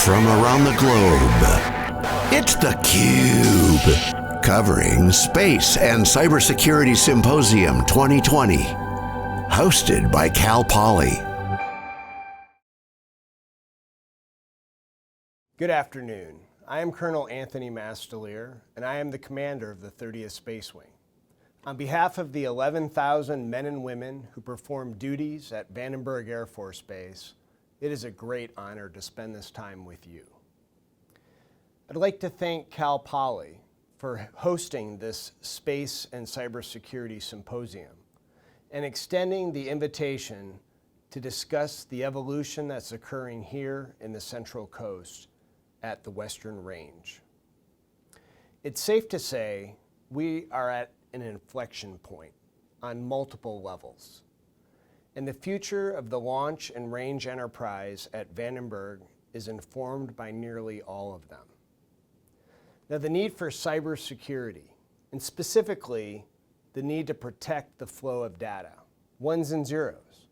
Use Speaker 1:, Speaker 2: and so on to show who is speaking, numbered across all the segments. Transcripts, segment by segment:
Speaker 1: from around the globe. It's theCUBE, covering Space and Cybersecurity Symposium 2020, hosted by Cal Poly.
Speaker 2: Good afternoon. I am Colonel Anthony Mastalir, and I am the commander of the 30th Space Wing. On behalf of the 11,000 men and women who perform duties at Vandenberg Air Force Base, it is a great honor to spend this time with you. I'd like to thank Cal Poly for hosting this Space and Cybersecurity Symposium and extending the invitation to discuss the evolution that's occurring here in the Central Coast at the Western Range. It's safe to say we are at an inflection point on multiple levels, and the future of the launch and range enterprise at Vandenberg is informed by nearly all of them. Now, the need for cybersecurity, and specifically the need to protect the flow of data, ones and zeros,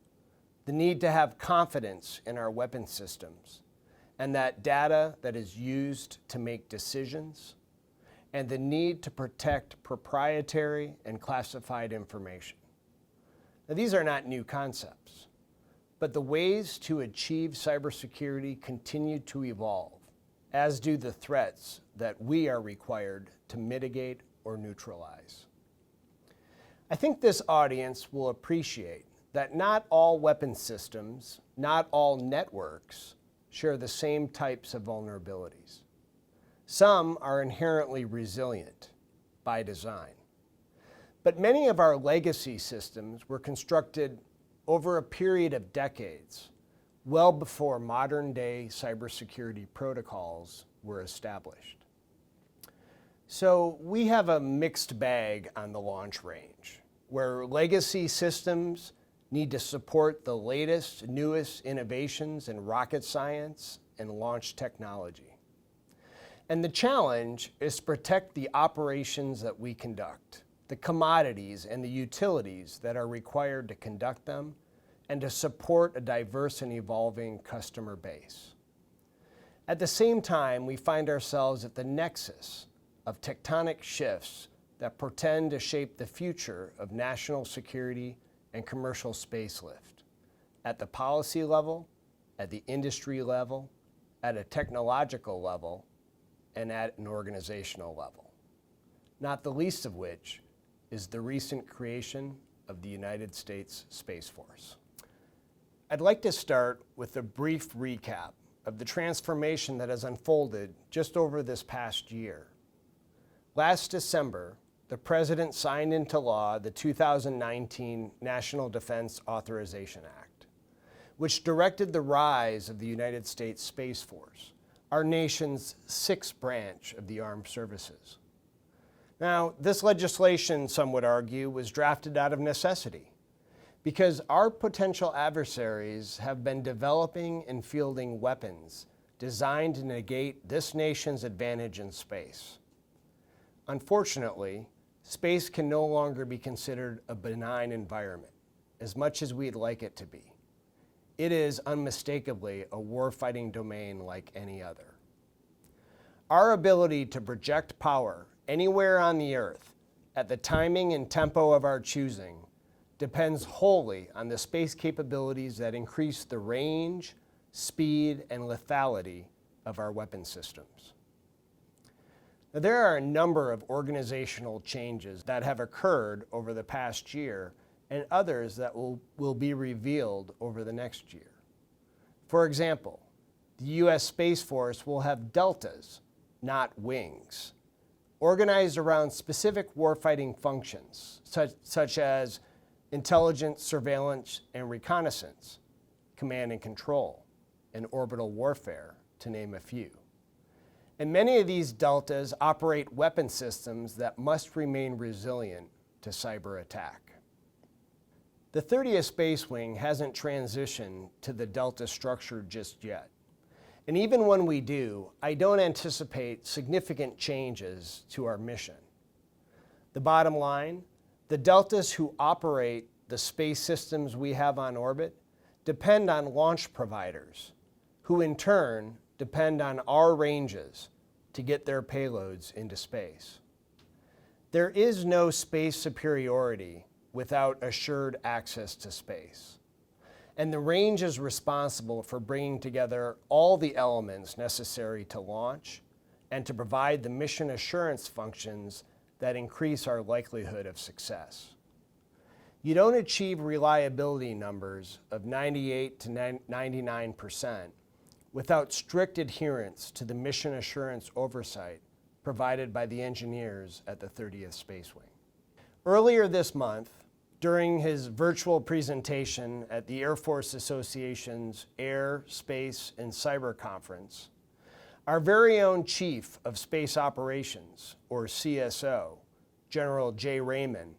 Speaker 2: the need to have confidence in our weapon systems, and that data that is used to make decisions, and the need to protect proprietary and classified information. Now, these are not new concepts, but the ways to achieve cybersecurity continue to evolve, as do the threats that we are required to mitigate or neutralize. I think this audience will appreciate that not all weapon systems, not all networks, share the same types of vulnerabilities. Some are inherently resilient by design. But many of our legacy systems were constructed over a period of decades, well before modern-day cybersecurity protocols were established. So we have a mixed bag on the launch range, where legacy systems need to support the latest, newest innovations in rocket science and launch technology. And the challenge is to protect the operations that we conduct, the commodities and the utilities that are required to conduct them, and to support a diverse and evolving customer base. At the same time, we find ourselves at the nexus of tectonic shifts that portend to shape the future of national security and commercial spacelift, at the policy level, at the industry level, at a technological level, and at an organizational level, not the least of which is the recent creation of the United States Space Force. I'd like to start with a brief recap of the transformation that has unfolded just over this past year. Last December, the President signed into law the 2019 National Defense Authorization Act, which directed the rise of the United States Space Force, our nation's sixth branch of the armed services. Now, this legislation, some would argue, was drafted out of necessity because our potential adversaries have been developing and fielding weapons designed to negate this nation's advantage in space. Unfortunately, space can no longer be considered a benign environment, as much as we'd like it to be. It is unmistakably a warfighting domain like any other. Our ability to project power anywhere on the Earth at the timing and tempo of our choosing depends wholly on the space capabilities that increase the range, speed, and lethality of our weapon systems. Now, there are a number of organizational changes that have occurred over the past year and others that will be revealed over the next year. For example, the U.S. Space Force will have deltas, not wings, organized around specific warfighting functions, such as intelligence, surveillance, and reconnaissance, command and control, and orbital warfare, to name a few. And many of these deltas operate weapon systems that must remain resilient to cyber attack. The 30th Space Wing hasn't transitioned to the delta structure just yet. And even when we do, I don't anticipate significant changes to our mission. The bottom line, the deltas who operate the space systems we have on orbit depend on launch providers who in turn depend on our ranges to get their payloads into space. There is no space superiority without assured access to space. And the range is responsible for bringing together all the elements necessary to launch and to provide the mission assurance functions that increase our likelihood of success. You don't achieve reliability numbers of 98 to 99% without strict adherence to the mission assurance oversight provided by the engineers at the 30th Space Wing. Earlier this month, during his virtual presentation at the Air Force Association's Air, Space, and Cyber Conference, our very own Chief of Space Operations, or CSO, General Jay Raymond,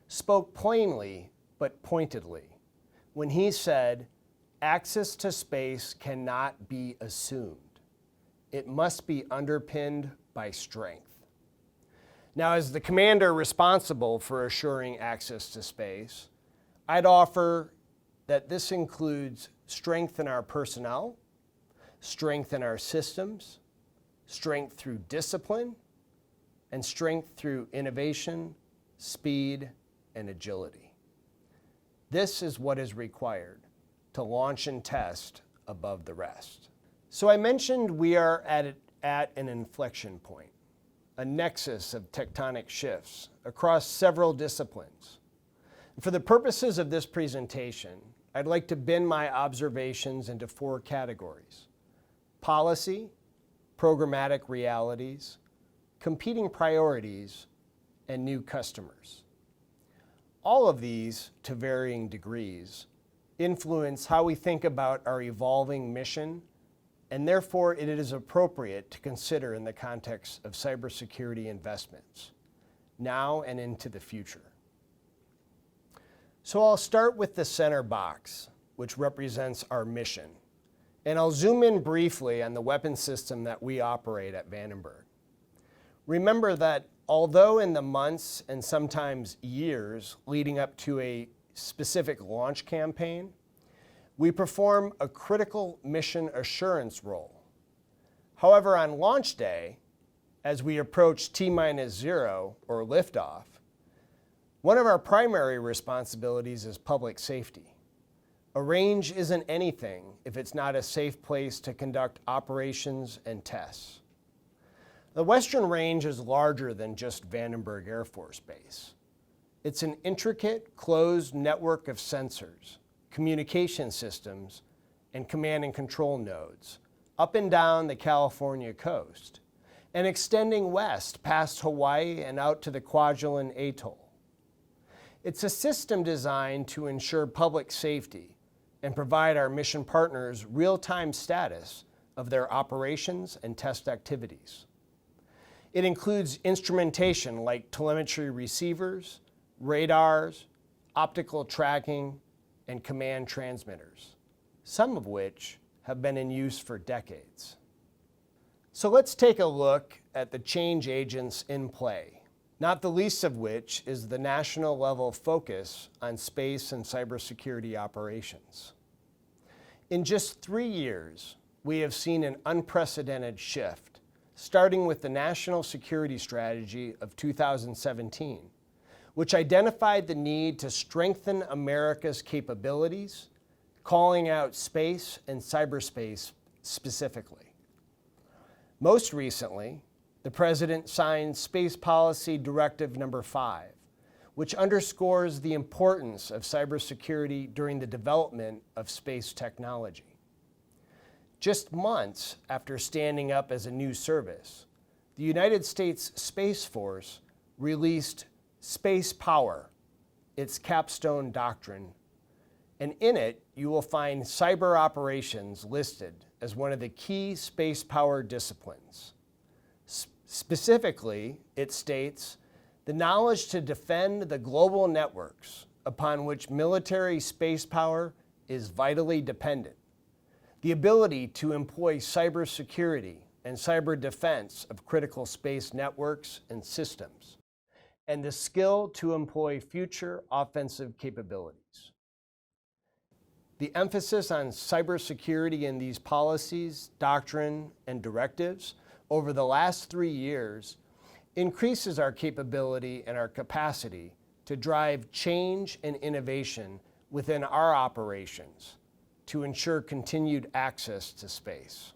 Speaker 2: spoke plainly but pointedly when he said, "Access to space cannot be assumed. It must be underpinned by strength." Now, as the commander responsible for assuring access to space, I'd offer that this includes strength in our personnel, strength in our systems, strength through discipline, and strength through innovation, speed, and agility. This is what is required to launch and test above the rest. So I mentioned we are at an inflection point, a nexus of tectonic shifts across several disciplines. And for the purposes of this presentation, I'd like to bin my observations into 4 categories: policy, programmatic realities, competing priorities, and new customers. All of these, to varying degrees, influence how we think about our evolving mission, and therefore it is appropriate to consider in the context of cybersecurity investments, now and into the future. So I'll start with the center box, which represents our mission, and I'll zoom in briefly on the weapon system that we operate at Vandenberg. Remember that although in the months and sometimes years leading up to a specific launch campaign, we perform a critical mission assurance role. However, on launch day, as we approach T-0 or liftoff, one of our primary responsibilities is public safety. A range isn't anything if it's not a safe place to conduct operations and tests. The Western Range is larger than just Vandenberg Air Force Base. It's an intricate, closed network of sensors, communication systems, and command and control nodes up and down the California coast and extending west past Hawaii and out to the Kwajalein Atoll. It's a system designed to ensure public safety and provide our mission partners real-time status of their operations and test activities. It includes instrumentation like telemetry receivers, radars, optical tracking, and command transmitters, some of which have been in use for decades. So let's take a look at the change agents in play, not the least of which is the national level focus on space and cybersecurity operations. In just 3 years, we have seen an unprecedented shift, starting with the National Security Strategy of 2017, which identified the need to strengthen America's capabilities, calling out space and cyberspace specifically. Most recently, the President signed Space Policy Directive No. 5, which underscores the importance of cybersecurity during the development of space technology. Just months after standing up as a new service, the United States Space Force released Space Power, its capstone doctrine, and in it you will find cyber operations listed as one of the key space power disciplines. Specifically, it states, the knowledge to defend the global networks upon which military space power is vitally dependent, the ability to employ cybersecurity and cyber defense of critical space networks and systems, and the skill to employ future offensive capabilities. the emphasis on cybersecurity in these policies, doctrine, and directives over the last 3 years increases our capability and our capacity to drive change and innovation within our operations to ensure continued access to space.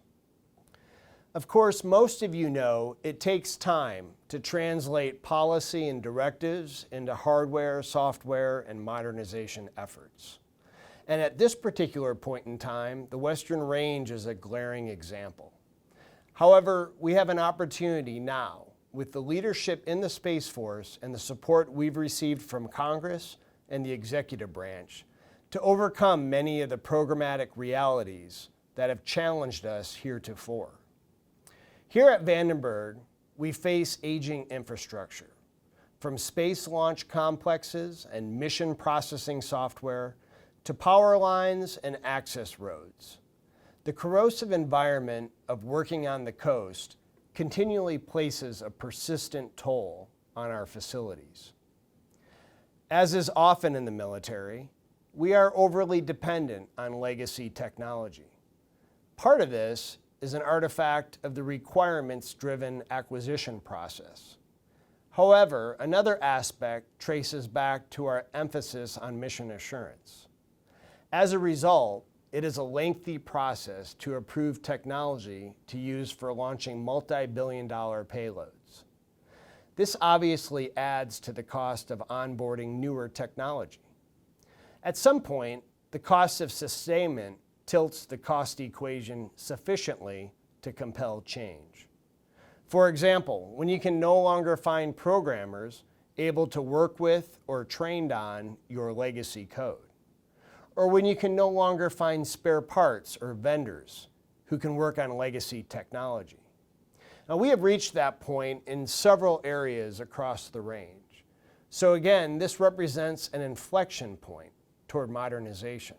Speaker 2: Of course, most of you know it takes time to translate policy and directives into hardware, software, and modernization efforts. And at this particular point in time, the Western Range is a glaring example. However, we have an opportunity now, with the leadership in the Space Force and the support we've received from Congress and the executive branch, to overcome many of the programmatic realities that have challenged us heretofore. Here at Vandenberg, we face aging infrastructure, from space launch complexes and mission processing software to power lines and access roads. The corrosive environment of working on the coast continually places a persistent toll on our facilities. As is often in the military, we are overly dependent on legacy technology. Part of this is an artifact of the requirements-driven acquisition process. However, another aspect traces back to our emphasis on mission assurance. As a result, it is a lengthy process to approve technology to use for launching multi-billion-dollar payloads. This obviously adds to the cost of onboarding newer technology. At some point, the cost of sustainment tilts the cost equation sufficiently to compel change. For example, when you can no longer find programmers able to work with or trained on your legacy code, or when you can no longer find spare parts or vendors who can work on legacy technology. Now, we have reached that point in several areas across the range. So again, this represents an inflection point toward modernization.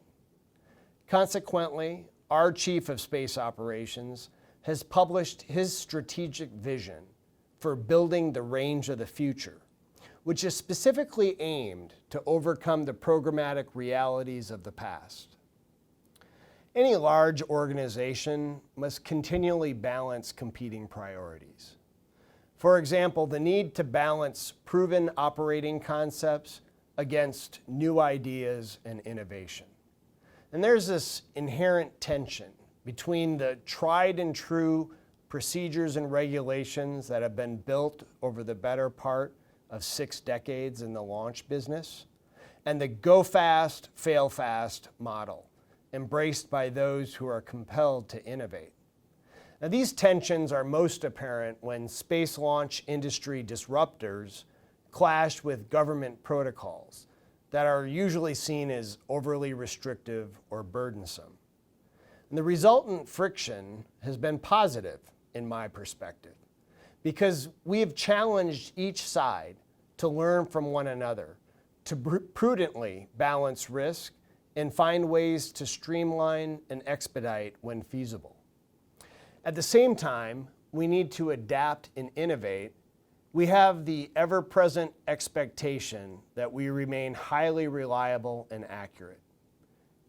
Speaker 2: Consequently, our Chief of Space Operations has published his strategic vision for building the range of the future, which is specifically aimed to overcome the programmatic realities of the past. Any large organization must continually balance competing priorities. For example, the need to balance proven operating concepts against new ideas and innovation. And there's this inherent tension between the tried and true procedures and regulations that have been built over the better part of 6 decades in the launch business, and the go fast, fail fast model embraced by those who are compelled to innovate. Now, these tensions are most apparent when space launch industry disruptors clash with government protocols that are usually seen as overly restrictive or burdensome. And the resultant friction has been positive in my perspective, because we have challenged each side to learn from one another, to prudently balance risk and find ways to streamline and expedite when feasible. At the same time, we need to adapt and innovate. We have the ever-present expectation that we remain highly reliable and accurate.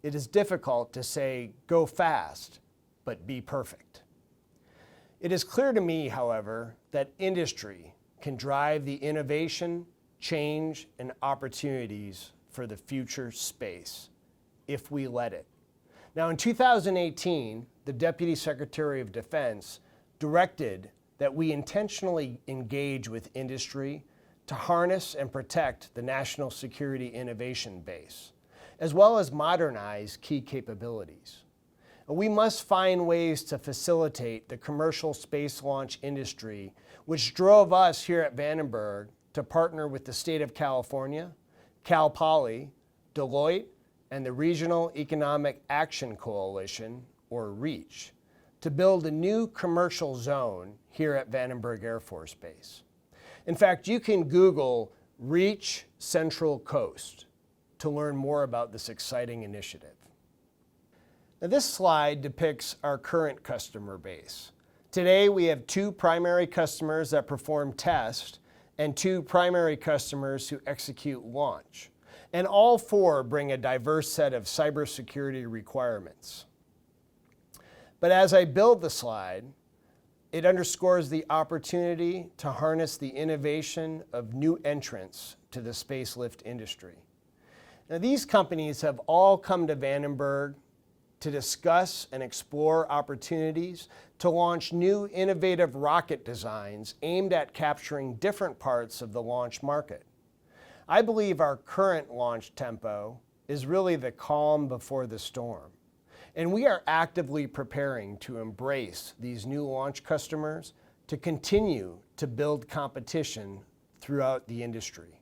Speaker 2: It is difficult to say, go fast, but be perfect. It is clear to me, however, that industry can drive the innovation, change, and opportunities for the future space, if we let it. Now, in 2018, the Deputy Secretary of Defense directed that we intentionally engage with industry to harness and protect the national security innovation base, as well as modernize key capabilities. We must find ways to facilitate the commercial space launch industry, which drove us here at Vandenberg to partner with the state of California, Cal Poly, Deloitte, and the Regional Economic Action Coalition, or REACH, to build a new commercial zone here at Vandenberg Air Force Base. In fact, you can Google REACH Central Coast to learn more about this exciting initiative. Now, this slide depicts our current customer base. Today, we have 2 primary customers that perform tests and 2 primary customers who execute launch. And all four bring a diverse set of cybersecurity requirements. But as I build the slide, it underscores the opportunity to harness the innovation of new entrants to the space lift industry. Now, these companies have all come to Vandenberg to discuss and explore opportunities to launch new innovative rocket designs aimed at capturing different parts of the launch market. I believe our current launch tempo is really the calm before the storm, and we are actively preparing to embrace these new launch customers to continue to build competition throughout the industry.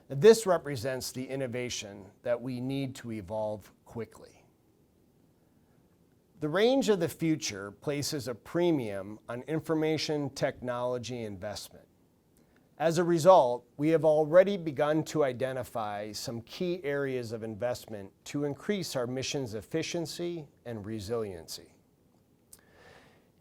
Speaker 2: This represents the innovation that we need to evolve quickly. The range of the future places a premium on information technology investment. As a result, we have already begun to identify some key areas of investment to increase our mission's efficiency and resiliency.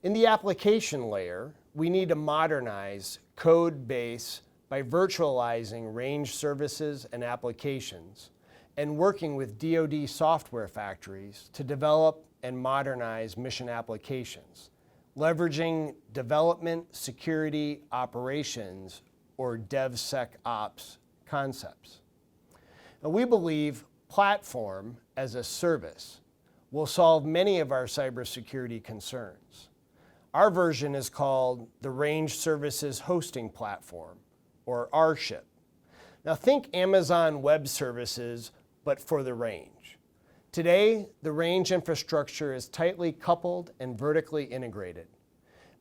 Speaker 2: In the application layer, we need to modernize code base by virtualizing range services and applications and working with DoD software factories to develop and modernize mission applications, leveraging development, security, operations, or DevSecOps concepts. Now, we believe platform as a service will solve many of our cybersecurity concerns. Our version is called the Range Services Hosting Platform, or RSHIP. Now think Amazon Web Services, but for the range. Today, the range infrastructure is tightly coupled and vertically integrated.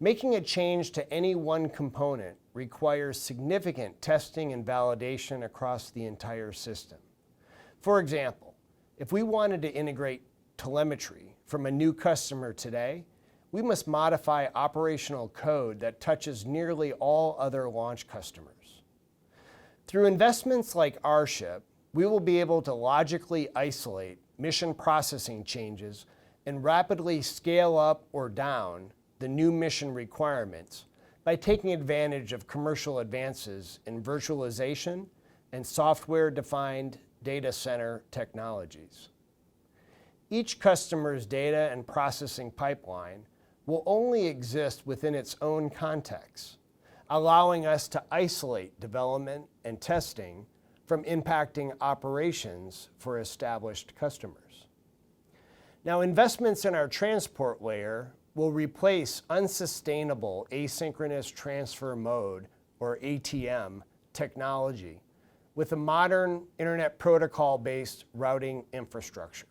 Speaker 2: Making a change to any one component requires significant testing and validation across the entire system. For example, if we wanted to integrate telemetry from a new customer today, we must modify operational code that touches nearly all other launch customers. Through investments like RSHIP, we will be able to logically isolate mission processing changes and rapidly scale up or down the new mission requirements by taking advantage of commercial advances in virtualization and software-defined data center technologies. Each customer's data and processing pipeline will only exist within its own context, allowing us to isolate development and testing from impacting operations for established customers. Now, investments in our transport layer will replace unsustainable asynchronous transfer mode, or ATM, technology with a modern Internet Protocol-based routing infrastructure.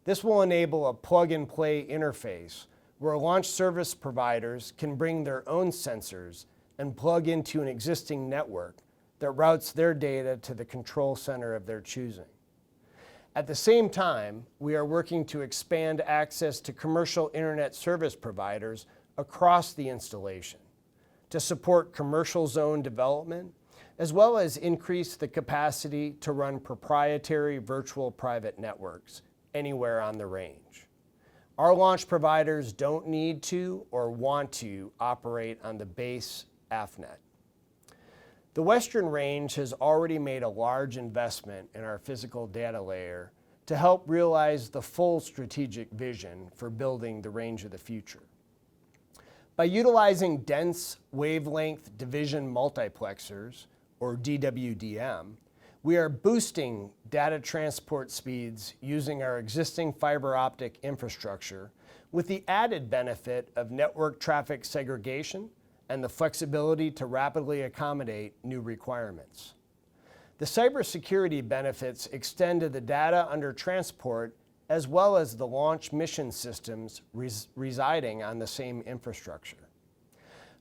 Speaker 2: This will enable a plug-and-play interface where launch service providers can bring their own sensors and plug into an existing network that routes their data to the control center of their choosing. At the same time, we are working to expand access to commercial internet service providers across the installation to support commercial zone development, as well as increase the capacity to run proprietary virtual private networks anywhere on the range. Our launch providers don't need to or want to operate on the base AFNet. The Western Range has already made a large investment in our physical data layer to help realize the full strategic vision for building the range of the future. By utilizing dense wavelength division multiplexers, or DWDM, we are boosting data transport speeds using our existing fiber optic infrastructure with the added benefit of network traffic segregation and the flexibility to rapidly accommodate new requirements. The cybersecurity benefits extend to the data under transport as well as the launch mission systems residing on the same infrastructure.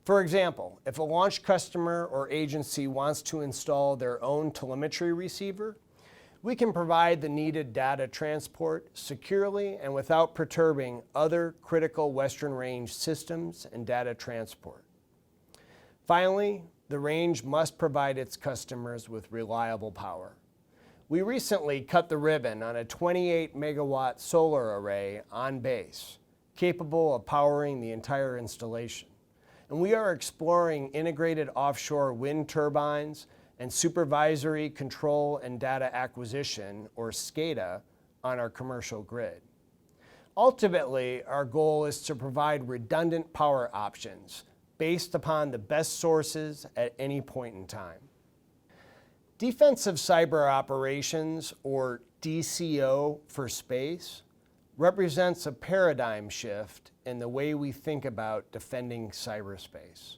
Speaker 2: For example, if a launch customer or agency wants to install their own telemetry receiver, we can provide the needed data transport securely and without perturbing other critical Western Range systems and data transport. Finally, the range must provide its customers with reliable power. We recently cut the ribbon on a 28 megawatt solar array on base, capable of powering the entire installation. And we are exploring integrated offshore wind turbines and supervisory control and data acquisition, or SCADA, on our commercial grid. Ultimately, our goal is to provide redundant power options based upon the best sources at any point in time. Defensive cyber operations, or DCO for space, represents a paradigm shift in the way we think about defending cyberspace.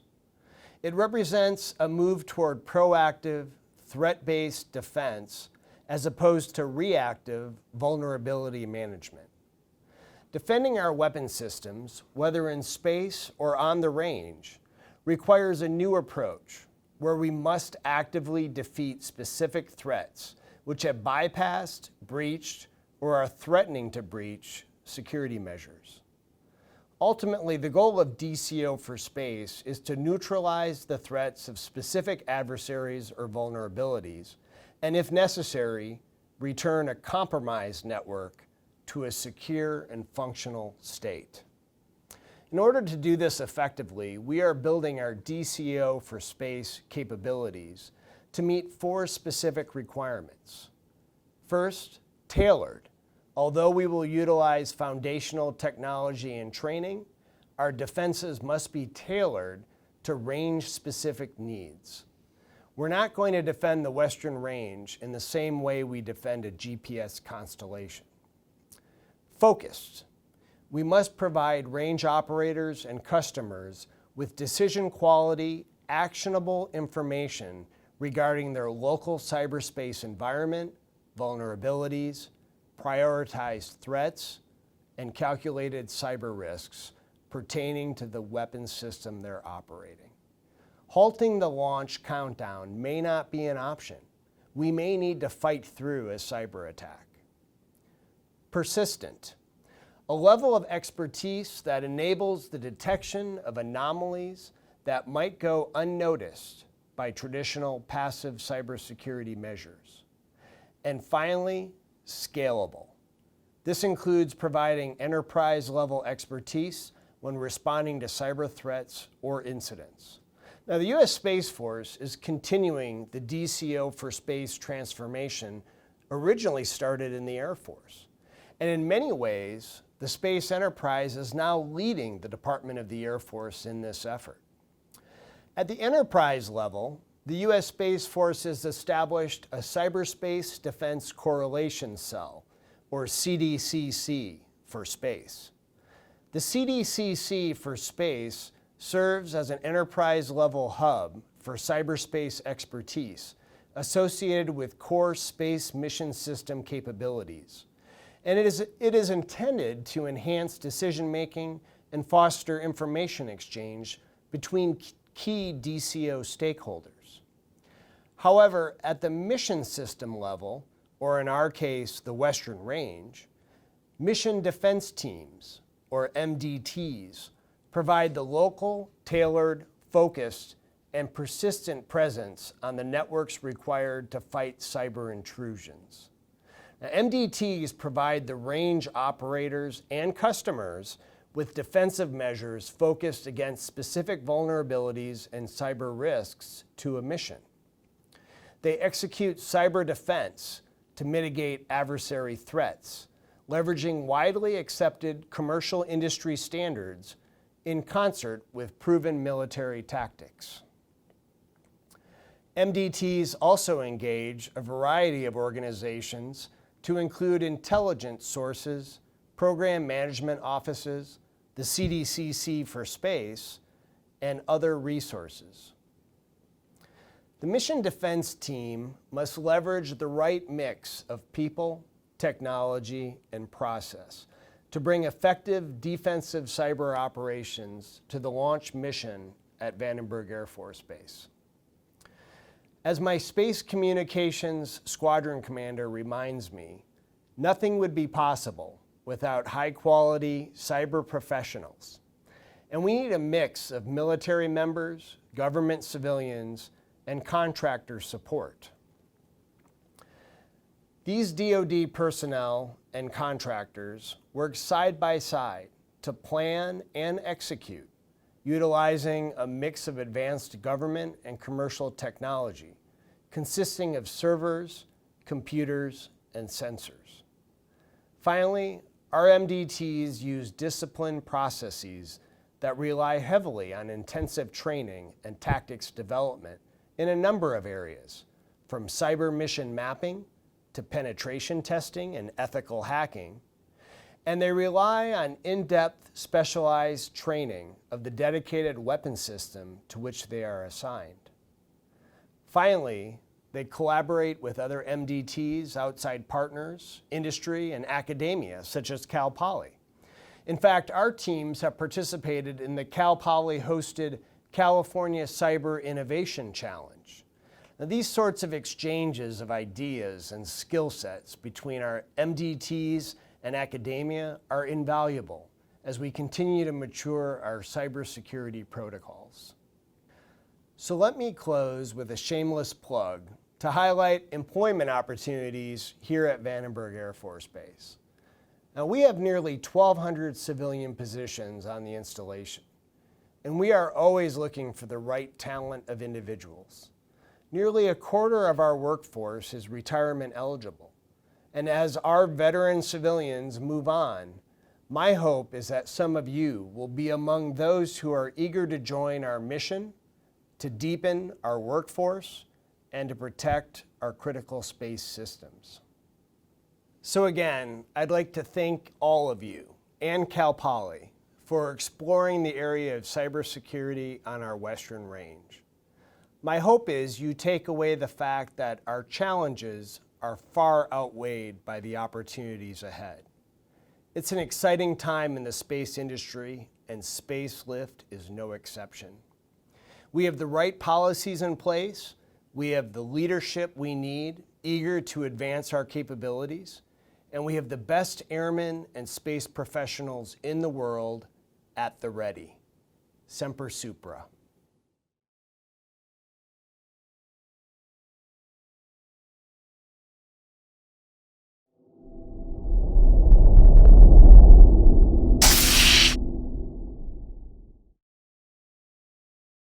Speaker 2: It represents a move toward proactive, threat-based defense as opposed to reactive vulnerability management. Defending our weapon systems, whether in space or on the range, requires a new approach where we must actively defeat specific threats which have bypassed, breached, or are threatening to breach security measures. Ultimately, the goal of DCO for space is to neutralize the threats of specific adversaries or vulnerabilities, and if necessary, return a compromised network to a secure and functional state. In order to do this effectively, we are building our DCO for space capabilities to meet 4 specific requirements. First, tailored. Although we will utilize foundational technology and training, our defenses must be tailored to range-specific needs. We're not going to defend the Western Range in the same way we defend a GPS constellation. Focused. We must provide range operators and customers with decision quality, actionable information regarding their local cyberspace environment, vulnerabilities, prioritized threats, and calculated cyber risks pertaining to the weapons system they're operating. Halting the launch countdown may not be an option. We may need to fight through a cyber attack. Persistent. A level of expertise that enables the detection of anomalies that might go unnoticed by traditional passive cybersecurity measures. And finally, scalable. This includes providing enterprise-level expertise when responding to cyber threats or incidents. Now, the U.S. Space Force is continuing the DCO for space transformation originally started in the Air Force. And in many ways, the space enterprise is now leading the Department of the Air Force in this effort. At the enterprise level, the U.S. Space Force has established a Cyberspace Defense Correlation Cell, or CDCC, for space. The CDCC for space serves as an enterprise-level hub for cyberspace expertise associated with core space mission system capabilities. And it is intended to enhance decision-making and foster information exchange between key DCO stakeholders. However, at the mission system level, or in our case, the Western Range, mission defense teams, or MDTs, provide the local, tailored, focused, and persistent presence on the networks required to fight cyber intrusions. Now, MDTs provide the range operators and customers with defensive measures focused against specific vulnerabilities and cyber risks to a mission. They execute cyber defense to mitigate adversary threats, leveraging widely accepted commercial industry standards in concert with proven military tactics. MDTs also engage a variety of organizations to include intelligence sources, program management offices, the CDCC for space, and other resources. The mission defense team must leverage the right mix of people, technology, and process to bring effective defensive cyber operations to the launch mission at Vandenberg Air Force Base. As my Space Communications Squadron Commander reminds me, nothing would be possible without high-quality cyber professionals. And we need a mix of military members, government civilians, and contractor support. These DoD personnel and contractors work side by side to plan and execute, utilizing a mix of advanced government and commercial technology, consisting of servers, computers, and sensors. Finally, our MDTs use disciplined processes that rely heavily on intensive training and tactics development in a number of areas, from cyber mission mapping to penetration testing and ethical hacking, and they rely on in-depth specialized training of the dedicated weapon system to which they are assigned. Finally, they collaborate with other MDTs, outside partners, industry, and academia, such as Cal Poly. In fact, our teams have participated in the Cal Poly-hosted California Cyber Innovation Challenge. Now, these sorts of exchanges of ideas and skill sets between our MDTs and academia are invaluable as we continue to mature our cybersecurity protocols. So let me close with a shameless plug to highlight employment opportunities here at Vandenberg Air Force Base. Now, we have nearly 1,200 civilian positions on the installation, and we are always looking for the right talent of individuals. Nearly a quarter of our workforce is retirement eligible, and as our veteran civilians move on, my hope is that some of you will be among those who are eager to join our mission, to deepen our workforce, and to protect our critical space systems. So again, I'd like to thank all of you and Cal Poly for exploring the area of cybersecurity on our Western Range. My hope is you take away the fact that our challenges are far outweighed by the opportunities ahead. It's an exciting time in the space industry, and spacelift is no exception. We have the right policies in place, we have the leadership we need, eager to advance our capabilities, and we have the best airmen and space professionals in the world at the ready. Semper Supra.